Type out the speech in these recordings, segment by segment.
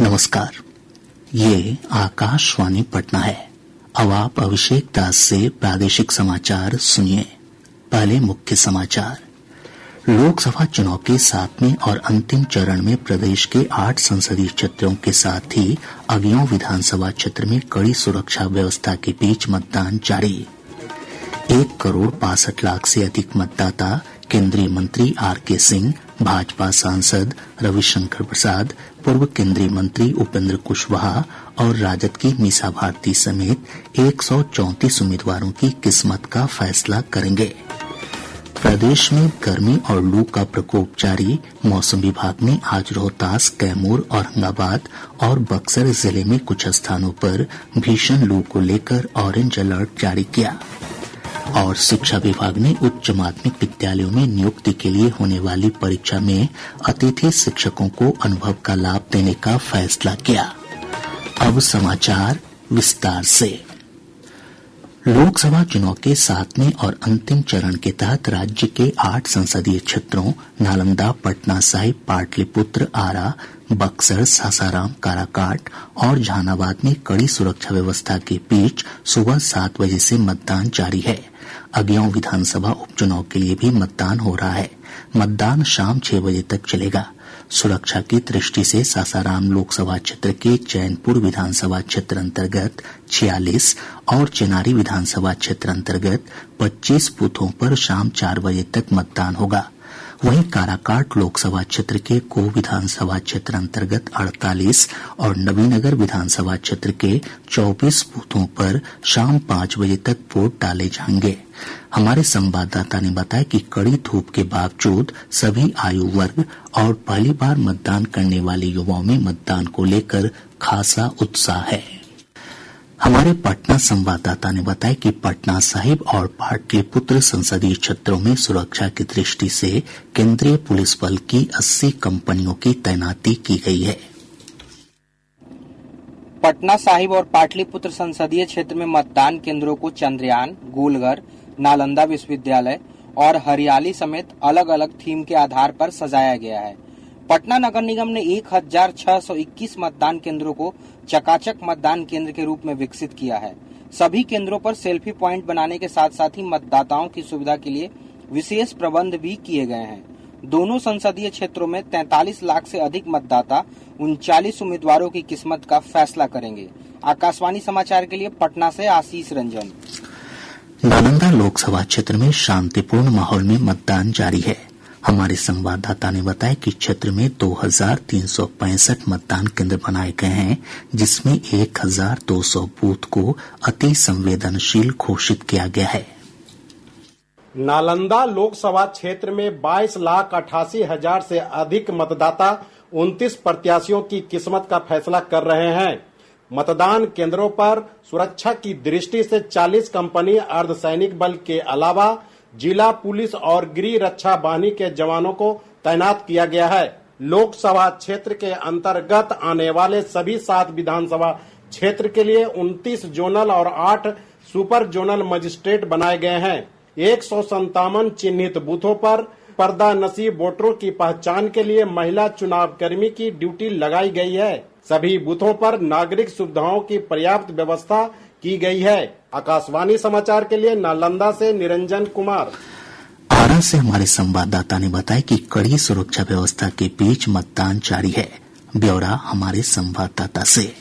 नमस्कार, ये आकाशवाणी पटना है। अब आप अभिषेक दास से प्रादेशिक समाचार सुनिए। पहले मुख्य समाचार। लोकसभा चुनाव के 7वें और अंतिम चरण में प्रदेश के 8 संसदीय क्षेत्रों के साथ ही अगियों विधानसभा क्षेत्र में कड़ी सुरक्षा व्यवस्था के बीच मतदान जारी। 1,65,00,000 से अधिक मतदाता केंद्रीय मंत्री आर.के. सिंह, भाजपा सांसद रविशंकर प्रसाद, पूर्व केंद्रीय मंत्री उपेंद्र कुशवाहा और राजद की मीसा भारती समेत 134 उम्मीदवारों की किस्मत का फैसला करेंगे। प्रदेश में गर्मी और लू का प्रकोप जारी। मौसम विभाग ने आज रोहतास, कैमूर, औरंगाबाद और बक्सर जिले में कुछ स्थानों पर भीषण लू को लेकर ऑरेंज अलर्ट जारी किया। और शिक्षा विभाग ने उच्च माध्यमिक विद्यालयों में नियुक्ति के लिए होने वाली परीक्षा में अतिथि शिक्षकों को अनुभव का लाभ देने का फैसला किया। अब समाचार विस्तार से। लोकसभा चुनाव के 7वें और अंतिम चरण के तहत राज्य के 8 संसदीय क्षेत्रों नालंदा, पटना साहिब, पाटलिपुत्र, आरा, बक्सर, सासाराम, काराकाट और जहानाबाद में कड़ी सुरक्षा व्यवस्था के बीच सुबह 7 बजे से मतदान जारी है। अगियों विधानसभा उपचुनाव के लिए भी मतदान हो रहा है। मतदान शाम 6 बजे तक चलेगा। सुरक्षा की दृष्टि से सासाराम लोकसभा क्षेत्र के चैनपुर विधानसभा क्षेत्र अंतर्गत 46 और चेनारी विधानसभा क्षेत्र अंतर्गत 25 बूथों पर शाम 4 बजे तक मतदान होगा। वहीं काराकाट लोकसभा क्षेत्र के को विधानसभा क्षेत्र अंतर्गत 48 और नवीनगर विधानसभा क्षेत्र के 24 बूथों पर शाम 5 बजे तक वोट डाले जाएंगे। हमारे संवाददाता ने बताया कि कड़ी धूप के बावजूद सभी आयु वर्ग और पहली बार मतदान करने वाले युवाओं में मतदान को लेकर खासा उत्साह है। हमारे पटना संवाददाता ने बताया कि पटना साहिब और पाटलिपुत्र संसदीय क्षेत्रों में सुरक्षा की दृष्टि से केंद्रीय पुलिस बल की 80 कंपनियों की तैनाती की गई है। पटना साहिब और पाटलिपुत्र संसदीय क्षेत्र में मतदान केंद्रों को चंद्रयान, गोलघर, नालंदा विश्वविद्यालय और हरियाली समेत अलग अलग थीम के आधार पर सजाया गया है। पटना नगर निगम ने 1,621 मतदान केंद्रों को चकाचक मतदान केंद्र के रूप में विकसित किया है। सभी केंद्रों पर सेल्फी प्वाइंट बनाने के साथ साथ ही मतदाताओं की सुविधा के लिए विशेष प्रबंध भी किए गए हैं। दोनों संसदीय क्षेत्रों में 43 लाख से अधिक मतदाता 39 उम्मीदवारों की किस्मत का फैसला करेंगे। आकाशवाणी समाचार के लिए पटना से आशीष रंजन। नालंदा लोकसभा क्षेत्र में शांतिपूर्ण माहौल में मतदान जारी है। हमारे संवाददाता ने बताया कि क्षेत्र में 2,365 मतदान केंद्र बनाए गए हैं, जिसमें 1,200 बूथ को अति संवेदनशील घोषित किया गया है। नालंदा लोकसभा क्षेत्र में 22,88,000 से अधिक मतदाता 29 प्रत्याशियों की किस्मत का फैसला कर रहे हैं। मतदान केंद्रों पर सुरक्षा की दृष्टि से 40 कंपनी अर्धसैनिक बल के अलावा जिला पुलिस और गृह रक्षा बाहिनी के जवानों को तैनात किया गया है। लोकसभा क्षेत्र के अंतर्गत आने वाले सभी 7 विधानसभा क्षेत्र के लिए 29 जोनल और 8 सुपर जोनल मजिस्ट्रेट बनाए गए हैं। 157 चिन्हित बूथों पर पर्दा नसीब वोटरों की पहचान के लिए महिला चुनाव कर्मी की ड्यूटी लगाई गई है। सभी बूथों पर नागरिक सुविधाओं की पर्याप्त व्यवस्था की गई है। आकाशवाणी समाचार के लिए नालंदा से निरंजन कुमार। आरा से हमारे संवाददाता ने बताया कि कड़ी सुरक्षा व्यवस्था के बीच मतदान जारी है। ब्यौरा हमारे संवाददाता से।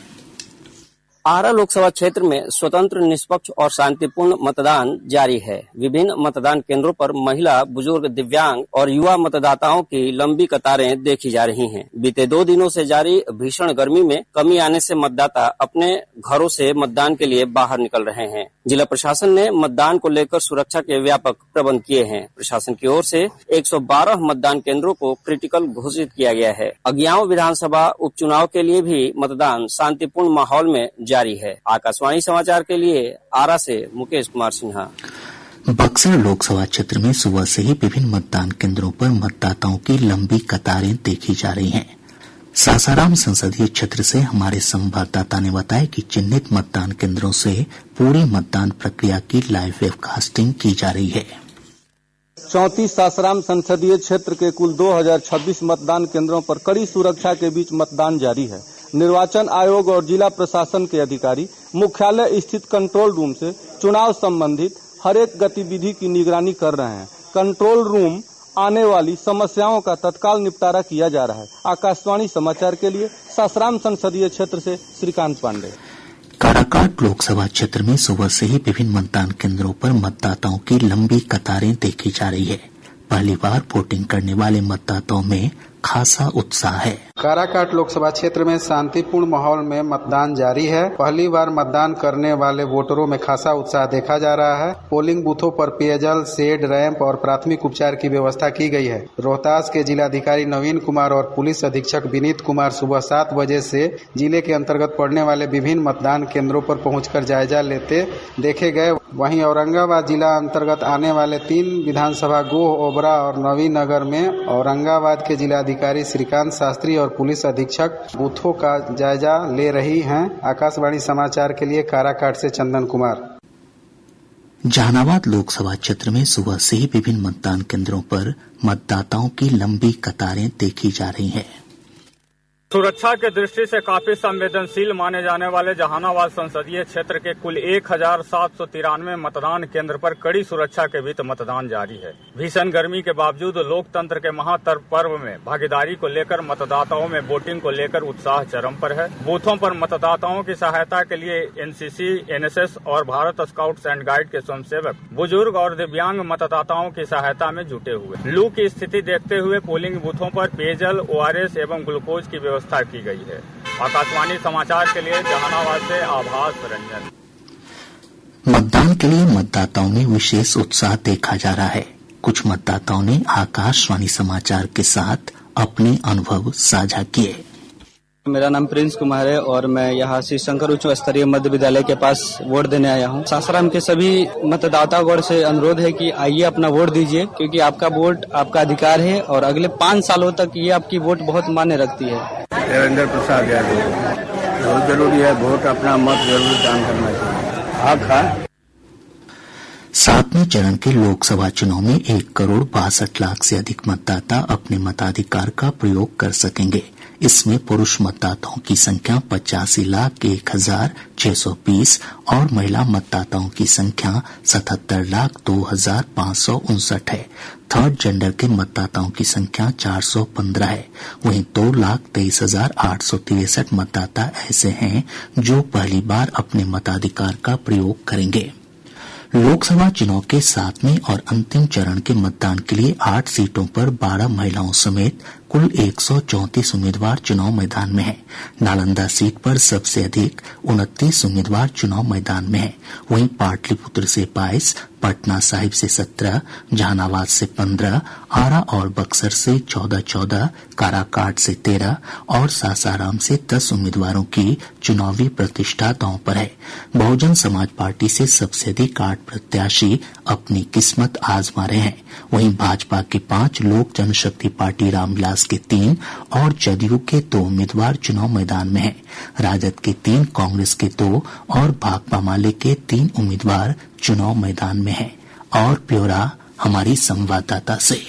आरा लोकसभा क्षेत्र में स्वतंत्र, निष्पक्ष और शांतिपूर्ण मतदान जारी है। विभिन्न मतदान केंद्रों पर महिला, बुजुर्ग, दिव्यांग और युवा मतदाताओं की लंबी कतारें देखी जा रही हैं। बीते 2 दिनों से जारी भीषण गर्मी में कमी आने से मतदाता अपने घरों से मतदान के लिए बाहर निकल रहे हैं। जिला प्रशासन ने मतदान को लेकर सुरक्षा के व्यापक प्रबंध किए हैं। प्रशासन की ओर से 112 मतदान केंद्रों को क्रिटिकल घोषित किया गया है। अगियाओं विधानसभा उपचुनाव के लिए भी मतदान शांतिपूर्ण माहौल में जारी है। आकाशवाणी समाचार के लिए आरा से मुकेश कुमार सिन्हा। बक्सर लोकसभा क्षेत्र में सुबह से ही विभिन्न मतदान केंद्रों पर मतदाताओं की लंबी कतारें देखी जा रही हैं। सासाराम संसदीय क्षेत्र से हमारे संवाददाता ने बताया कि चिन्हित मतदान केंद्रों से पूरी मतदान प्रक्रिया की लाइव वेबकास्टिंग की जा रही है। 34 सासाराम संसदीय क्षेत्र के कुल 2026 मतदान केंद्रों पर कड़ी सुरक्षा के बीच मतदान जारी है। निर्वाचन आयोग और जिला प्रशासन के अधिकारी मुख्यालय स्थित कंट्रोल रूम से चुनाव संबंधित हर एक गतिविधि की निगरानी कर रहे हैं। कंट्रोल रूम आने वाली समस्याओं का तत्काल निपटारा किया जा रहा है। आकाशवाणी समाचार के लिए सासाराम संसदीय क्षेत्र से श्रीकांत पांडे। काराकाट लोकसभा क्षेत्र में सुबह से ही विभिन्न मतदान केंद्रों पर मतदाताओं की लंबी कतारें देखी जा रही है। पहली बार वोटिंग करने वाले मतदाताओं में खासा उत्साह है। काराकाट लोकसभा क्षेत्र में शांतिपूर्ण माहौल में मतदान जारी है। पहली बार मतदान करने वाले वोटरों में खासा उत्साह देखा जा रहा है। पोलिंग बूथों पर पेयजल, शेड, रैंप और प्राथमिक उपचार की व्यवस्था की गई है। रोहतास के जिलाधिकारी नवीन कुमार और पुलिस अधीक्षक विनीत कुमार सुबह 7 बजे से जिले के अंतर्गत पड़ने वाले विभिन्न मतदान केंद्रों पर पहुंचकर जायजा लेते देखे गए। वहीं औरंगाबाद जिला अंतर्गत आने वाले 3 विधानसभा गोह, ओबरा और नवीनगर में औरंगाबाद के जिलाधिकारी श्रीकांत शास्त्री और पुलिस अधीक्षक बूथों का जायजा ले रही हैं। आकाशवाणी समाचार के लिए काराकाट से चंदन कुमार। जहानाबाद लोकसभा क्षेत्र में सुबह से ही विभिन्न मतदान केंद्रों पर मतदाताओं की लंबी कतारें देखी जा रही हैं। सुरक्षा के दृष्टि से काफी संवेदनशील माने जाने वाले जहानाबाद संसदीय क्षेत्र के कुल 1793 मतदान केंद्र पर कड़ी सुरक्षा के बीच मतदान जारी है। भीषण गर्मी के बावजूद लोकतंत्र के महापर्व में भागीदारी को लेकर मतदाताओं में वोटिंग को लेकर उत्साह चरम पर है। बूथों पर मतदाताओं की सहायता के लिए एनसीसी, एनएसएस और भारत स्काउट्स एंड गाइड के स्वयंसेवक बुजुर्ग और दिव्यांग मतदाताओं की सहायता में जुटे हुए। लू की स्थिति देखते हुए पोलिंग बूथों पर पेयजल, ओआरएस एवं ग्लूकोज की व्यवस्था की गई है। आकाशवाणी समाचार के लिए जहानाबाद से आभास रंजन। मतदान के लिए मतदाताओं में विशेष उत्साह देखा जा रहा है। कुछ मतदाताओं ने आकाशवाणी समाचार के साथ अपने अनुभव साझा किए। मेरा नाम प्रिंस कुमार है और मैं यहाँ श्री शंकर उच्च स्तरीय मध्य विद्यालय के पास वोट देने आया हूँ। सासाराम के सभी मतदाताओं से अनुरोध है कि आइए अपना वोट दीजिए, क्योंकि आपका वोट आपका अधिकार है और अगले 5 सालों तक ये आपकी वोट बहुत मायने रखती है। देवेंद्र प्रसाद यादव, बहुत जरूरी है वोट, अपना मत जरूर दान करना चाहिए। 7वें चरण के लोकसभा चुनाव में 1,62,00,000 से अधिक मतदाता अपने मताधिकार का प्रयोग कर सकेंगे। इसमें पुरुष मतदाताओं की संख्या 85,01,620 और महिला मतदाताओं की संख्या 77,02,559 है। थर्ड जेंडर के मतदाताओं की संख्या 415 है। वहीं 2,23,863 मतदाता ऐसे हैं जो पहली बार अपने मताधिकार का प्रयोग करेंगे। लोकसभा चुनाव के 7वें और अंतिम चरण के मतदान के लिए 8 सीटों पर 12 महिलाओं समेत कुल 134 उम्मीदवार चुनाव मैदान में हैं। नालंदा सीट पर सबसे अधिक 29 उम्मीदवार चुनाव मैदान में हैं। वहीं पाटलिपुत्र से 22, पटना साहिब से 17, जहानाबाद से 15, आरा और बक्सर से 14-14, काराकाट से 13 और सासाराम से 10 उम्मीदवारों की चुनावी प्रतिष्ठा दांव पर है। बहुजन समाज पार्टी से सबसे अधिक 8 प्रत्याशी अपनी किस्मत आजमा रहे हैं। वहीं भाजपा के 5, लोक जनशक्ति पार्टी रामविलास के 3 और जदयू के 2 उम्मीदवार चुनाव मैदान में हैं। राजद के 3, कांग्रेस के 2 और भाकपा माले के 3 उम्मीदवार चुनाव मैदान में हैं। और ब्यौरा हमारी संवाददाता से।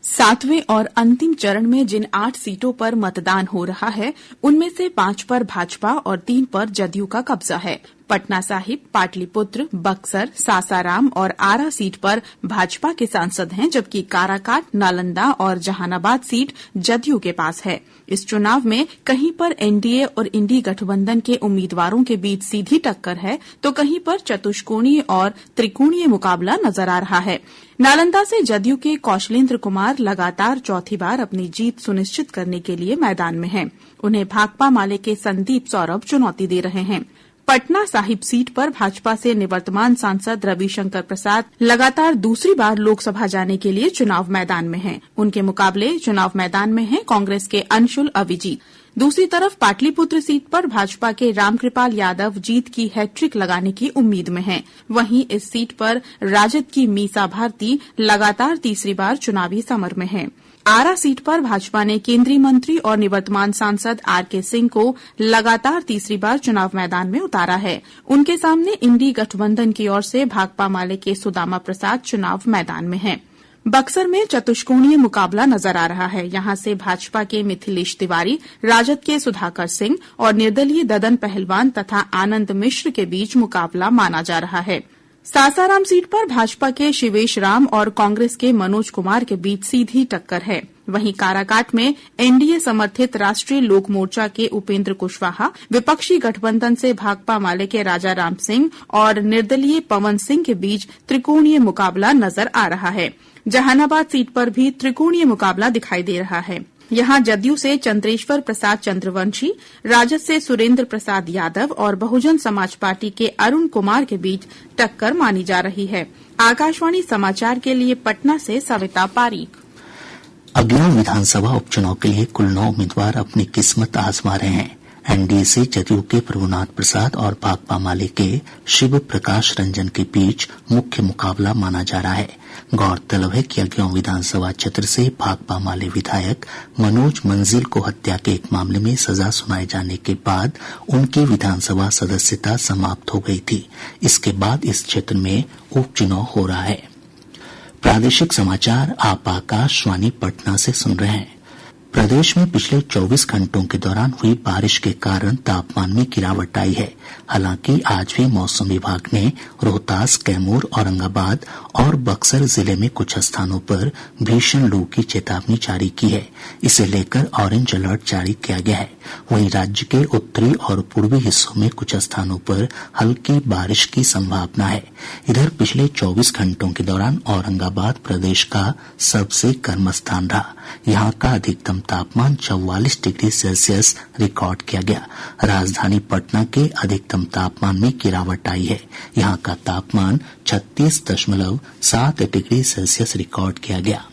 7वें और अंतिम चरण में जिन 8 सीटों पर मतदान हो रहा है, उनमें से 5 पर भाजपा और 3 पर जदयू का कब्जा है। पटना साहिब, पाटलिपुत्र, बक्सर, सासाराम और आरा सीट पर भाजपा के सांसद हैं, जबकि काराकाट, नालंदा और जहानाबाद सीट जदयू के पास है। इस चुनाव में कहीं पर एनडीए और इंडी गठबंधन के उम्मीदवारों के बीच सीधी टक्कर है, तो कहीं पर चतुष्कोणीय और त्रिकोणीय मुकाबला नजर आ रहा है। नालंदा से जदयू के कौशलेंद्र कुमार लगातार चौथी बार अपनी जीत सुनिश्चित करने के लिए मैदान में हैं। उन्हें भाकपा माले के संदीप सौरभ चुनौती दे रहे हैं। पटना साहिब सीट पर भाजपा से निवर्तमान सांसद रविशंकर प्रसाद लगातार दूसरी बार लोकसभा जाने के लिए चुनाव मैदान में हैं। उनके मुकाबले चुनाव मैदान में हैं कांग्रेस के अंशुल अविजीत। दूसरी तरफ पाटलिपुत्र सीट पर भाजपा के रामकृपाल यादव जीत की हैट्रिक लगाने की उम्मीद में हैं। वहीं इस सीट पर राजद की मीसा भारती लगातार तीसरी बार चुनावी समर में हैं। आरा सीट पर भाजपा ने केंद्रीय मंत्री और निवर्तमान सांसद आर.के. सिंह को लगातार तीसरी बार चुनाव मैदान में उतारा है। उनके सामने इंडी गठबंधन की ओर से भाकपा माले के सुदामा प्रसाद चुनाव मैदान में हैं। बक्सर में चतुष्कोणीय मुकाबला नजर आ रहा है। यहां से भाजपा के मिथिलेश तिवारी, राजद के सुधाकर सिंह और निर्दलीय ददन पहलवान तथा आनंद मिश्र के बीच मुकाबला माना जा रहा है। सासाराम सीट पर भाजपा के शिवेश राम और कांग्रेस के मनोज कुमार के बीच सीधी टक्कर है। वहीं काराकाट में एनडीए समर्थित राष्ट्रीय लोक मोर्चा के उपेंद्र कुशवाहा, विपक्षी गठबंधन से भाकपा माले के राजा राम सिंह और निर्दलीय पवन सिंह के बीच त्रिकोणीय मुकाबला नजर आ रहा है। जहानाबाद सीट पर भी त्रिकोणीय मुकाबला दिखाई दे रहा है। यहां जदयू से चंद्रेश्वर प्रसाद चंद्रवंशी, राजद से सुरेंद्र प्रसाद यादव और बहुजन समाज पार्टी के अरुण कुमार के बीच टक्कर मानी जा रही है। आकाशवाणी समाचार के लिए पटना से सविता पारीक। अगले विधानसभा उपचुनाव के लिए कुल 9 उम्मीदवार अपनी किस्मत आजमा रहे हैं। एनडीए से जदयू के प्रभुनाथ प्रसाद और भाकपा माले के शिव प्रकाश रंजन के बीच मुख्य मुकाबला माना जा रहा है। गौरतलब है कि अगले विधानसभा क्षेत्र से भाकपा माले विधायक मनोज मंजिल को हत्या के एक मामले में सजा सुनाए जाने के बाद उनकी विधानसभा सदस्यता समाप्त हो गई थी। इसके बाद इस क्षेत्र में उपचुनाव हो रहा है। प्रादेशिक समाचार आप आकाशवाणी पटना से सुन रहे हैं। प्रदेश में पिछले 24 घंटों के दौरान हुई बारिश के कारण तापमान में गिरावट आई है। हालांकि आज भी मौसम विभाग ने रोहतास, कैमूर, औरंगाबाद और बक्सर जिले में कुछ स्थानों पर भीषण लू की चेतावनी जारी की है। इसे लेकर ऑरेंज अलर्ट जारी किया गया है। वहीं राज्य के उत्तरी और पूर्वी हिस्सों में कुछ स्थानों पर हल्की बारिश की संभावना है। इधर पिछले 24 घंटों के दौरान औरंगाबाद प्रदेश का सबसे गर्म स्थान रहा। यहाँ का अधिकतम तापमान 44 डिग्री सेल्सियस रिकॉर्ड किया गया। राजधानी पटना के अधिकतम तापमान में गिरावट आई है। यहाँ का तापमान 36.7 डिग्री सेल्सियस रिकॉर्ड किया गया।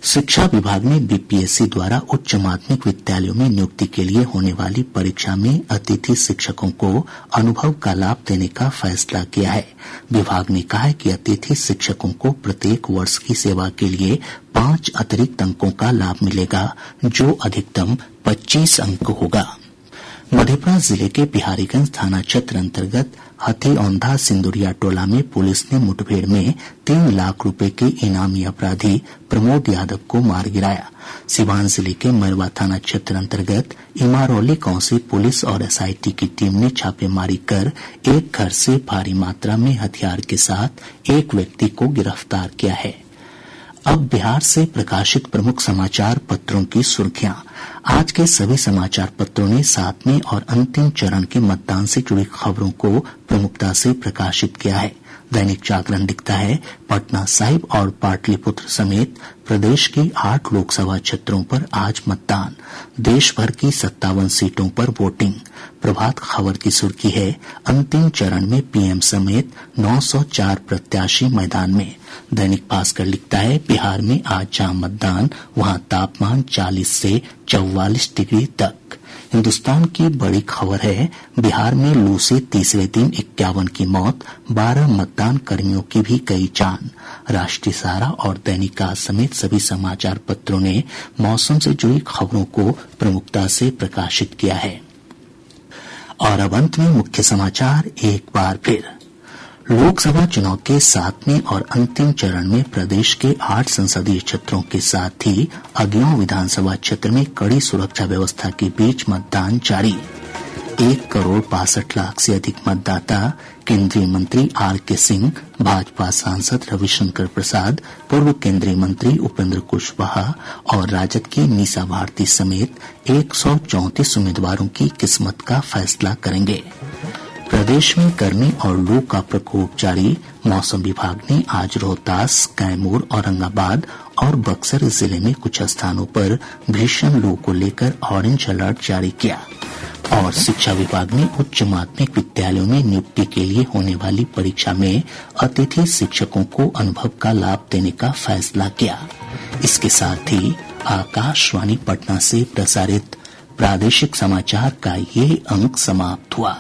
शिक्षा विभाग ने बीपीएससी द्वारा उच्च माध्यमिक विद्यालयों में नियुक्ति के लिए होने वाली परीक्षा में अतिथि शिक्षकों को अनुभव का लाभ देने का फैसला किया है। विभाग ने कहा है कि अतिथि शिक्षकों को प्रत्येक वर्ष की सेवा के लिए 5 अतिरिक्त अंकों का लाभ मिलेगा, जो अधिकतम 25 अंक होगा। मधेपुरा जिले के बिहारीगंज थाना क्षेत्र अंतर्गत हथीऔंधा सिंदुरिया टोला में पुलिस ने मुठभेड़ में 3 लाख रुपए के इनामी अपराधी प्रमोद यादव को मार गिराया। सिवान जिले के मैरवा थाना क्षेत्र अंतर्गत इमारौली गांव से पुलिस और एसआईटी की टीम ने छापेमारी कर एक घर से भारी मात्रा में हथियार के साथ एक व्यक्ति को गिरफ्तार किया है। अब बिहार से प्रकाशित प्रमुख समाचार पत्रों की सुर्खियां। आज के सभी समाचार पत्रों ने 7वें और अंतिम चरण के मतदान से जुड़ी खबरों को प्रमुखता से प्रकाशित किया है। दैनिक जागरण लिखता है, पटना साहिब और पाटलिपुत्र समेत प्रदेश की 8 लोकसभा क्षेत्रों पर आज मतदान। देश भर की 57 सीटों पर वोटिंग। प्रभात खबर की सुर्खी है, अंतिम चरण में पीएम समेत 904 प्रत्याशी मैदान में। दैनिक भास्कर लिखता है, बिहार में आज जहां मतदान वहां तापमान 40 से 44 डिग्री तक। हिन्दुस्तान की बड़ी खबर है, बिहार में लू से तीसरे दिन 51 की मौत, 12 मतदान कर्मियों की भी गई जान। राष्ट्रीय सहारा और दैनिक आज समेत सभी समाचार पत्रों ने मौसम से जुड़ी खबरों को प्रमुखता से प्रकाशित किया है। और अब अंत में मुख्य समाचार एक बार फिर। लोकसभा चुनाव के 7वें और अंतिम चरण में प्रदेश के 8 संसदीय क्षेत्रों के साथ ही अगियों विधानसभा क्षेत्र में कड़ी सुरक्षा व्यवस्था के बीच मतदान जारी। 1,62,00,000 से अधिक मतदाता केंद्रीय मंत्री आर.के. सिंह, भाजपा सांसद रविशंकर प्रसाद, पूर्व केंद्रीय मंत्री उपेंद्र कुशवाहा और राजद की मीसा भारती समेत 134 उम्मीदवारों की किस्मत का फैसला करेंगे। प्रदेश में गर्मी और लू का प्रकोप जारी। मौसम विभाग ने आज रोहतास, कैमूर, औरंगाबाद और बक्सर जिले में कुछ स्थानों पर भीषण लू को लेकर ऑरेंज अलर्ट जारी किया। और शिक्षा विभाग ने उच्च माध्यमिक विद्यालयों में नियुक्ति के लिए होने वाली परीक्षा में अतिथि शिक्षकों को अनुभव का लाभ देने का फैसला किया। इसके साथ ही आकाशवाणी पटना से प्रसारित प्रादेशिक समाचार का ये अंक समाप्त हुआ।